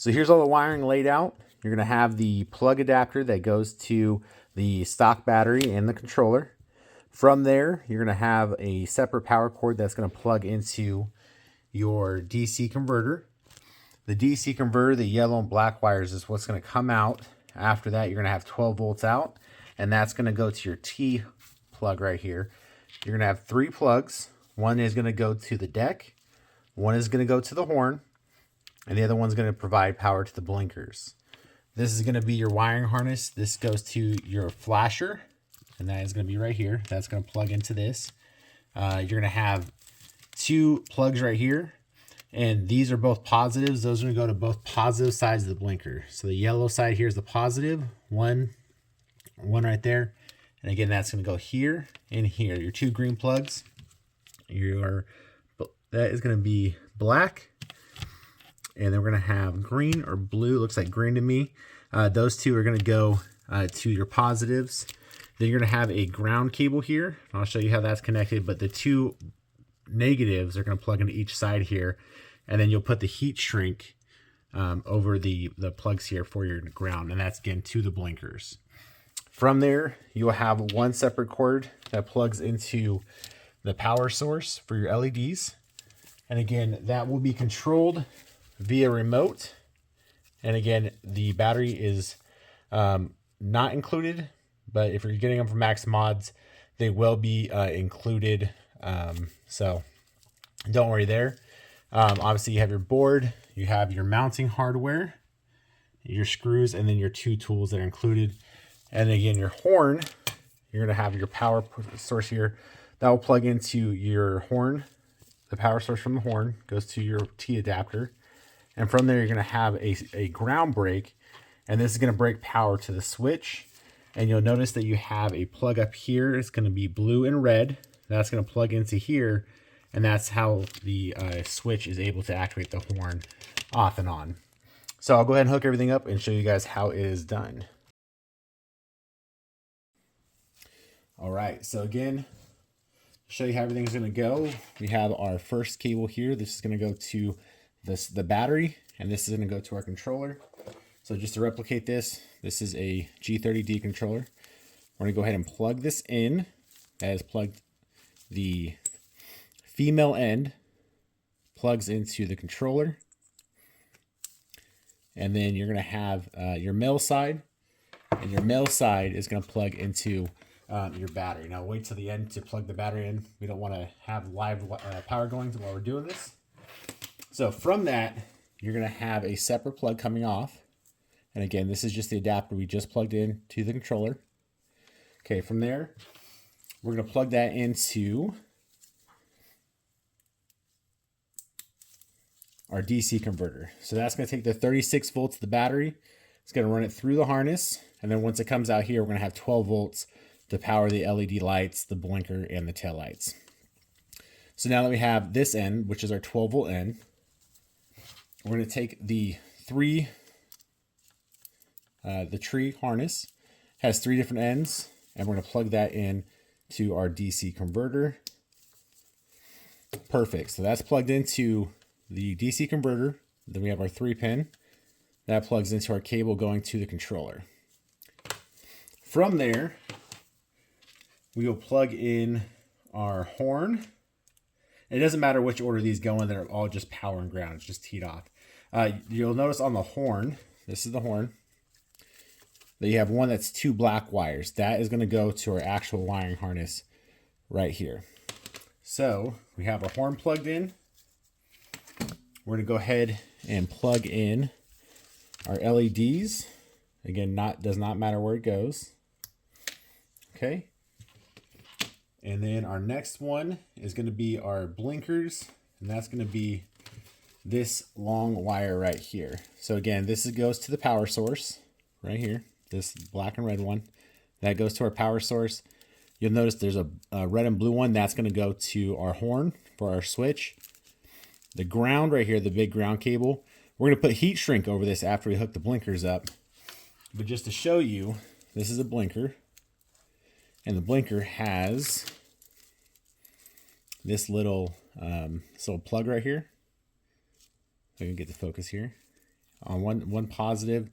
So here's all the wiring laid out. You're going to have the plug adapter that goes to the stock battery and the controller. From there, you're going to have a separate power cord that's going to plug into your DC converter. The DC converter, the yellow and black wires, is what's going to come out. After that, you're going to have 12 volts out, and that's going to go to your T plug right here. You're going to have 3 plugs. One is going to go to the deck, one is going to go to the horn, and the other one's going to provide power to the blinkers. This is going to be your wiring harness. This goes to your flasher, and that is going to be right here. That's going to plug into this. You're going to have 2 plugs right here, and these are both positives. Those are going to go to both positive sides of the blinker. So the yellow side here is the positive, one right there. And again, that's going to go here and here. Your 2 green plugs, that is going to be black. And then we're going to have green or blue. Looks like green to me. Those 2 are going to go to your positives. Then you're going to have a ground cable here. I'll show you how that's connected. But the 2 negatives are going to plug into each side here. And then you'll put the heat shrink over the plugs here for your ground. And that's, again, to the blinkers. From there, you'll have one separate cord that plugs into the power source for your LEDs. And again, that will be controlled via remote. And again, the battery is not included, but if you're getting them from Max Mods, they will be included. So don't worry there. Obviously, you have your board, you have your mounting hardware, your screws, and then your 2 tools that are included. And again, your horn, you're going to have your power source here. That will plug into your horn. The power source from the horn goes to your T adapter. And from there, you're going to have a ground break. And this is going to break power to the switch. And you'll notice that you have a plug up here. It's going to be blue and red. That's going to plug into here. And that's how the switch is able to activate the horn off and on. So I'll go ahead and hook everything up and show you guys how it is done. All right, so again, show you how everything's going to go. We have our first cable here. This is going to go to the battery, and this is going to go to our controller. So just to replicate this, this is a G30D controller. We're going to go ahead and plug this in. That is plugged. The female end plugs into the controller. And then you're going to have your male side, and your male side is going to plug into your battery. Now wait till the end to plug the battery in. We don't want to have live power going while we're doing this. So from that, you're going to have a separate plug coming off. And again, this is just the adapter we just plugged in to the controller. Okay, from there, we're going to plug that into our DC converter. So that's going to take the 36 volts of the battery. It's going to run it through the harness. And then once it comes out here, we're going to have 12 volts to power the LED lights, the blinker, and the tail lights. So now that we have this end, which is our 12 volt end, we're going to take the tree harness, has 3 different ends, and we're going to plug that in to our DC converter. Perfect. So that's plugged into the DC converter. Then we have our 3-pin. That plugs into our cable going to the controller. From there, we will plug in our horn. It doesn't matter which order these go in, they're all just power and ground. It's just teed off. You'll notice on the horn, this is the horn, that you have one that's 2 black wires. That is going to go to our actual wiring harness right here. So we have our horn plugged in. We're going to go ahead and plug in our LEDs. Again, does not matter where it goes. Okay. And then our next one is going to be our blinkers, and that's going to be this long wire right here. So again, this goes to the power source right here, this black and red one. That goes to our power source. You'll notice there's a red and blue one. That's going to go to our horn for our switch. The ground right here, the big ground cable, we're going to put heat shrink over this after we hook the blinkers up. But just to show you, this is a blinker. And the blinker has this little plug right here. So you can get the focus here. on one positive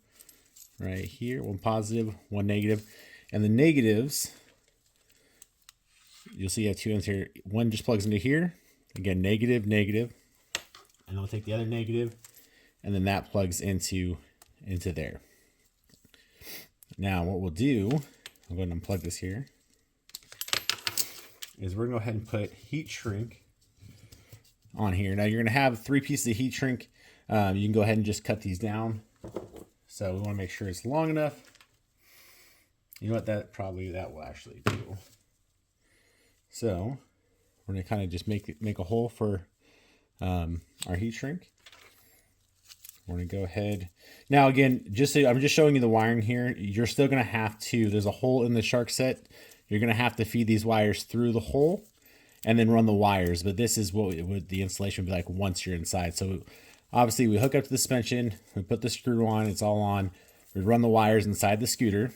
right here, one positive, one negative. And the negatives, you'll see you have two ends here. One just plugs into here. Again, negative, negative. And then we'll take the other negative, and then that plugs into there. Now what we'll do, I'm going to unplug this here, is we're going to go ahead and put heat shrink on here. Now you're going to have 3 pieces of heat shrink. You can go ahead and just cut these down. So we want to make sure it's long enough. You know what, that will actually do. So we're going to kind of just make a hole for our heat shrink. We're going to go ahead. Now again, I'm just showing you the wiring here. You're still going to have to, there's a hole in the Sharkset. You're going to have to feed these wires through the hole and then run the wires. But this is what the installation would be like once you're inside. So obviously we hook up to the suspension, we put the screw on, it's all on. We run the wires inside the scooter.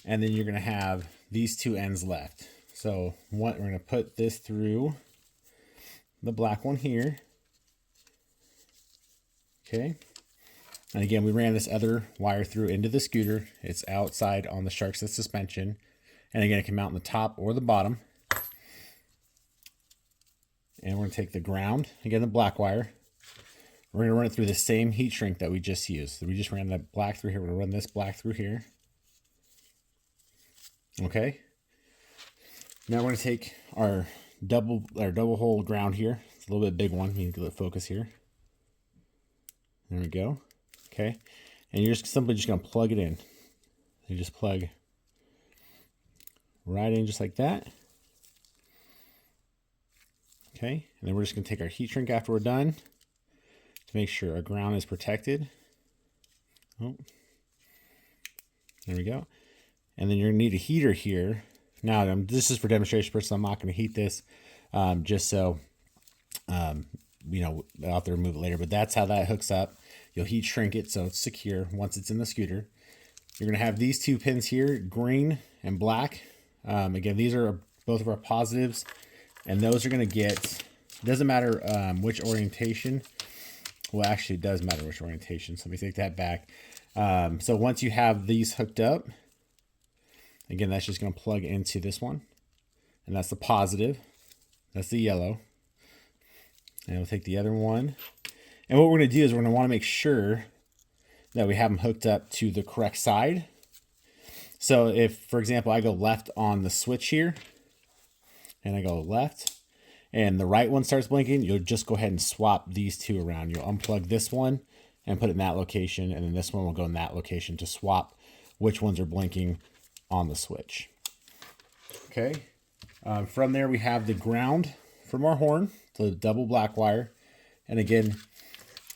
And then you're going to have these 2 ends left. So we're going to put this through the black one here. Okay. And again, we ran this other wire through into the scooter. It's outside on the Sharkset suspension. And again, it can mount on the top or the bottom. And we're going to take the ground, again, the black wire. We're going to run it through the same heat shrink that we just used. So we just ran that black through here. We're going to run this black through here. Okay. Now we're going to take our double hole ground here. It's a little bit big one. You can let it focus here. There we go. Okay. And you're just simply going to plug it in. You just plug right in just like that. Okay. And then we're just going to take our heat shrink after we're done to make sure our ground is protected. Oh, there we go. And then you're going to need a heater here. Now, this is for demonstration purposes. I'm not going to heat this just so, you know, I'll have to remove it later. But that's how that hooks up. You'll heat shrink it so it's secure once it's in the scooter. You're going to have these 2 pins here, green and black. Again, these are both of our positives. And those are going to get, it doesn't matter which orientation. Well, actually, it does matter which orientation. So let me take that back. So once you have these hooked up, again, that's just going to plug into this one. And that's the positive. That's the yellow. And we'll take the other one. And what we're going to do is we're going to want to make sure that we have them hooked up to the correct side. So if, for example, I go left on the switch here, and I go left, and the right one starts blinking, you'll just go ahead and swap these 2 around. You'll unplug this one and put it in that location, and then this one will go in that location to swap which ones are blinking on the switch. Okay. From there, we have the ground from our horn, the double black wire. And again,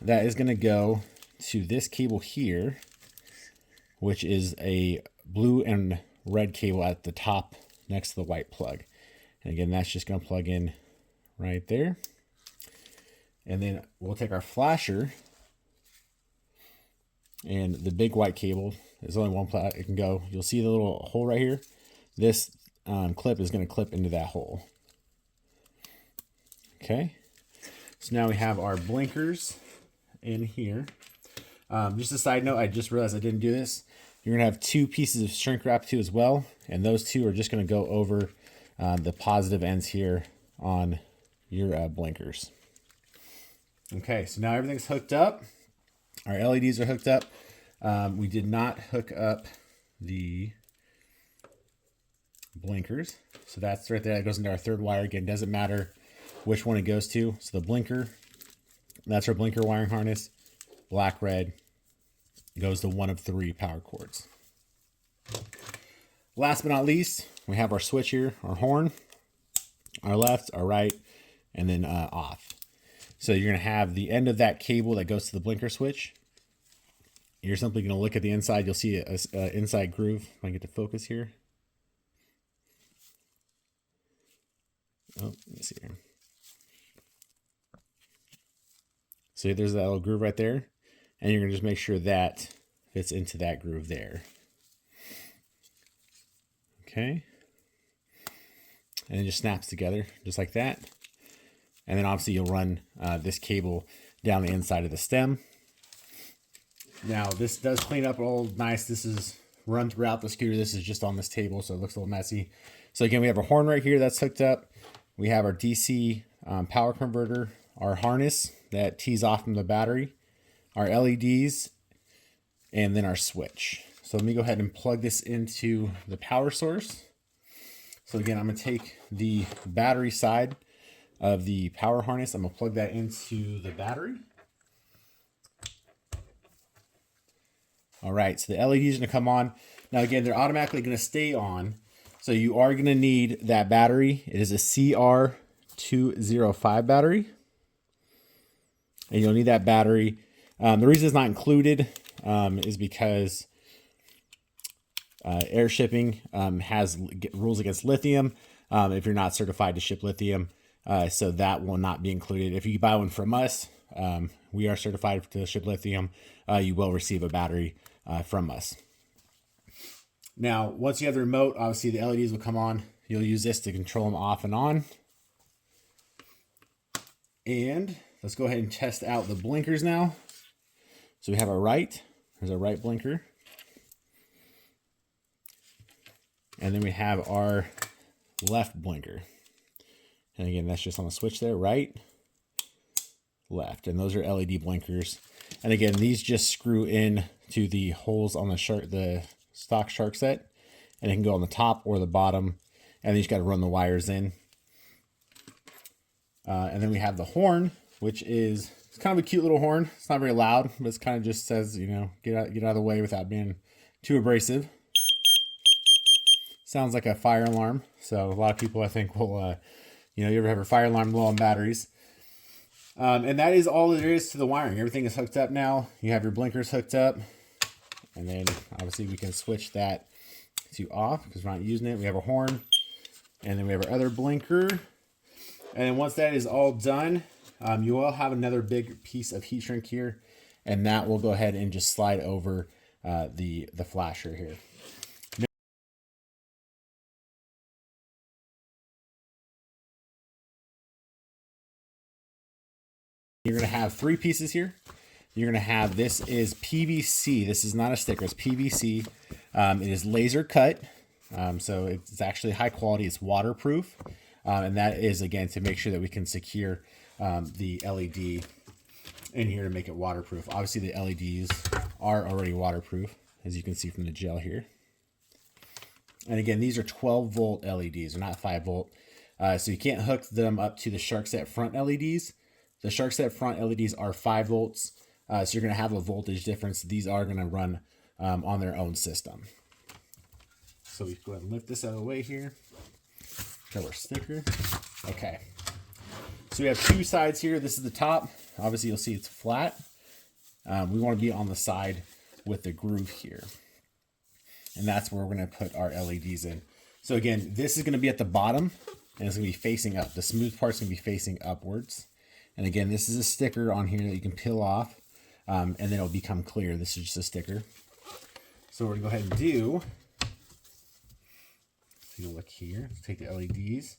that is going to go to this cable here, which is a blue and red cable at the top next to the white plug. And again, that's just going to plug in right there. And then we'll take our flasher, and the big white cable, there's only one plug it can go. You'll see the little hole right here. This clip is going to clip into that hole. Okay. So now we have our blinkers in here. Just a side note, I just realized I didn't do this. You're going to have 2 pieces of shrink wrap too as well. And those 2 are just going to go over the positive ends here on your blinkers. Okay, so now everything's hooked up. Our LEDs are hooked up. We did not hook up the blinkers. So that's right there. That goes into our 3rd wire. Again, doesn't matter which one it goes to. So the blinker, that's our blinker wiring harness. Black, red, goes to one of 3 power cords. Last but not least, we have our switch here, our horn, our left, our right, and then off. So you're going to have the end of that cable that goes to the blinker switch. You're simply going to look at the inside. You'll see an inside groove. If I get to focus here. Oh, let me see here. So there's that little groove right there. And you're going to just make sure that fits into that groove there. Okay. And it just snaps together just like that. And then obviously you'll run this cable down the inside of the stem. Now this does clean up all nice. This is run throughout the scooter. This is just on this table, so it looks a little messy. So again, we have a horn right here that's hooked up. We have our DC power converter, our harness that tees off from the battery, our LEDs, and then our switch. So let me go ahead and plug this into the power source. So again, I'm gonna take the battery side of the power harness. I'm gonna plug that into the battery. All right, so the LEDs are gonna come on. Now again, they're automatically gonna stay on. So you are gonna need that battery. It is a CR205 battery. And you'll need that battery. The reason it's not included is because air shipping has rules against lithium if you're not certified to ship lithium. So that will not be included. If you buy one from us, we are certified to ship lithium. You will receive a battery from us. Now, once you have the remote, obviously the LEDs will come on. You'll use this to control them off and on. And let's go ahead and test out the blinkers now. So we have our right. There's our right blinker. And then we have our left blinker. And again, that's just on the switch there, right, left. And those are LED blinkers. And again, these just screw in to the holes on the stock Sharkset. And it can go on the top or the bottom. And then you just got to run the wires in. And then we have the horn, which is it's kind of a cute little horn. It's not very loud, but it's kind of just says, you know, get out of the way without being too abrasive. Sounds like a fire alarm. So a lot of people, I think, will, you ever have a fire alarm low on batteries. And that is all there is to the wiring. Everything is hooked up now. You have your blinkers hooked up. And then obviously we can switch that to off because we're not using it. We have a horn. And then we have our other blinker. And then once that is all done, you will have another big piece of heat shrink here. And that will go ahead and just slide over the flasher here. You're going to have three pieces here. You're going to have, this is PVC. This is not a sticker, it's PVC. It is laser cut. So it's actually high quality. It's waterproof. And that is, again, to make sure that we can secure the LED in here to make it waterproof. Obviously, the LEDs are already waterproof, as you can see from the gel here. And again, these are 12 volt LEDs. They're not 5 volt. So you can't hook them up to the Sharkset front LEDs. The Sharkset front LEDs are 5 volts, so you're going to have a voltage difference. These are going to run on their own system. So we go ahead and lift this out of the way here. Show our sticker. Okay. So we have two sides here. This is the top. Obviously, you'll see it's flat. We want to be on the side with the groove here. And that's where we're going to put our LEDs in. So again, this is going to be at the bottom, and it's going to be facing up. The smooth part's going to be facing upwards. And again, this is a sticker on here that you can peel off, and then it'll become clear. This is just a sticker. So we're gonna go ahead and do, take a look here, let's take the LEDs.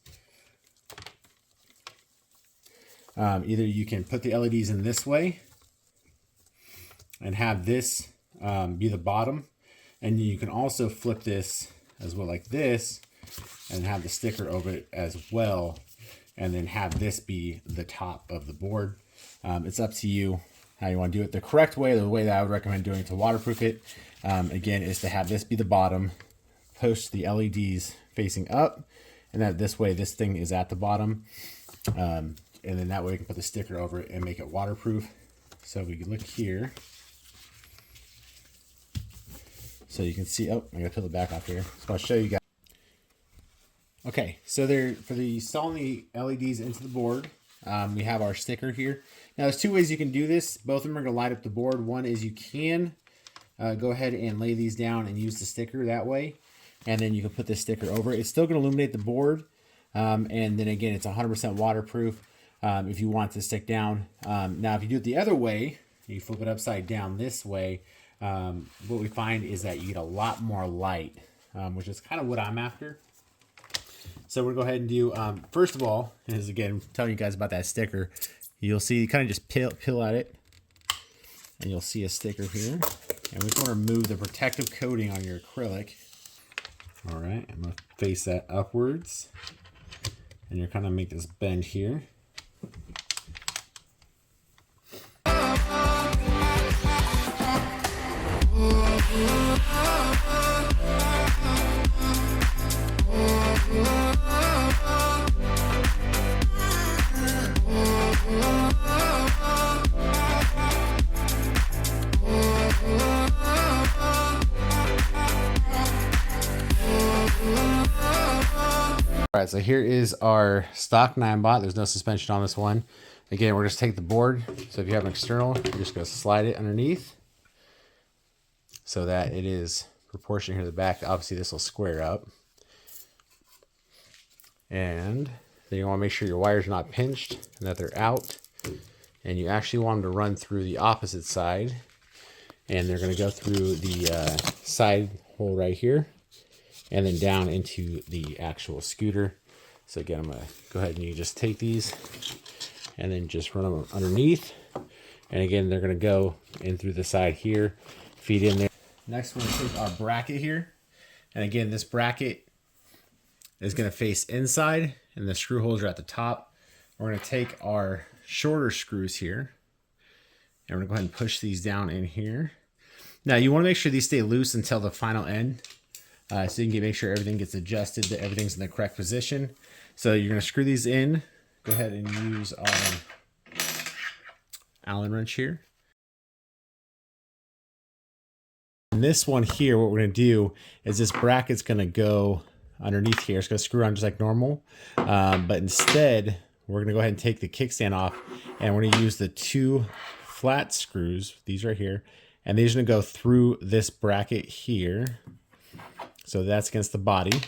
Either you can put the LEDs in this way and have this be the bottom, and you can also flip this as well like this and have the sticker over it as well, and then have this be the top of the board. It's up to you how you want to do it. The correct way, the way that I would recommend doing it to waterproof it, again, is to have this be the bottom, push the LEDs facing up, and that this way this thing is at the bottom. And then that way we can put the sticker over it and make it waterproof. So we can look here. So you can see, oh, I gotta peel the back off here. So I'll show you guys. Okay, so there, for the installing the LEDs into the board, we have our sticker here. Now there's two ways you can do this. Both of them are gonna light up the board. One is you can go ahead and lay these down and use the sticker that way. And then you can put this sticker over it. It's still gonna illuminate the board. And then again, it's 100% waterproof if you want it to stick down. Now, if you do it the other way, you flip it upside down this way, what we find is that you get a lot more light, which is kind of what I'm after. So we're gonna go ahead and do, first of all, is again, telling you guys about that sticker. You'll see, you kind of just peel at it. And you'll see a sticker here. And we just want to remove the protective coating on your acrylic. All right, I'm going to face that upwards. And you're kind of make this bend here. All right, so here is our stock 9-bot. There's no suspension on this one. Again, we're just take the board. So if you have an external, you're just going to slide it underneath so that it is proportionate here to the back. Obviously, this will square up. And then you want to make sure your wires are not pinched and that they're out. And you actually want them to run through the opposite side. And they're going to go through the side hole right here. And then down into the actual scooter. So again, I'm going to go ahead and you just take these and then just run them underneath. And again, they're going to go in through the side here, feed in there. Next, we're going to take our bracket here. And again, this bracket is going to face inside and the screw holes are at the top. We're going to take our shorter screws here and we're going to go ahead and push these down in here. Now, you want to make sure these stay loose until the final end. So you can make sure everything gets adjusted, that everything's in the correct position. So you're going to screw these in. Go ahead and use our Allen wrench here. And this one here, what we're going to do is this bracket's going to go underneath here. It's going to screw on just like normal. But instead, we're going to go ahead and take the kickstand off. And we're going to use the 2 flat screws, these right here. And these are going to go through this bracket here. So that's against the body.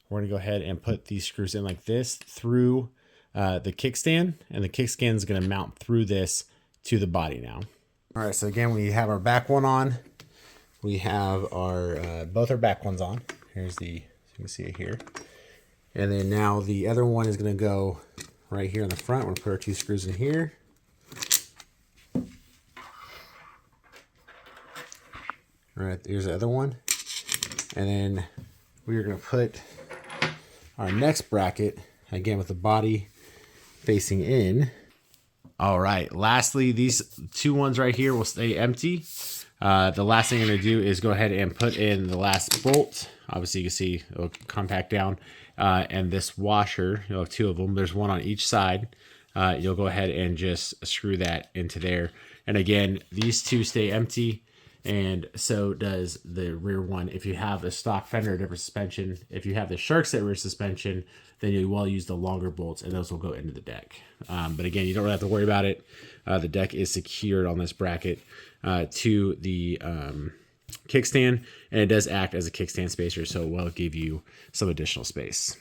We're going to go ahead and put these screws in like this through the kickstand. And the kickstand is going to mount through this to the body now. All right, so again, we have our back one on. We have our both our back ones on. Here's the, so you can see it here. And then now the other one is going to go right here in the front. We're going to put our 2 screws in here. All right, here's the other one. And then we're going to put our next bracket, again with the body facing in. All right, lastly, these 2 ones right here will stay empty. The last thing I'm going to do is go ahead and put in the last bolt. Obviously, you can see it'll compact down. And this washer, you'll have 2 of them. There's one on each side. You'll go ahead and just screw that into there. And again, these 2 stay empty. And so does the rear one. If you have a stock fender, different suspension. If you have the Sharkset rear suspension, then you will use the longer bolts, and those will go into the deck. But again, you don't really have to worry about it. The deck is secured on this bracket to the kickstand, and it does act as a kickstand spacer, so it will give you some additional space.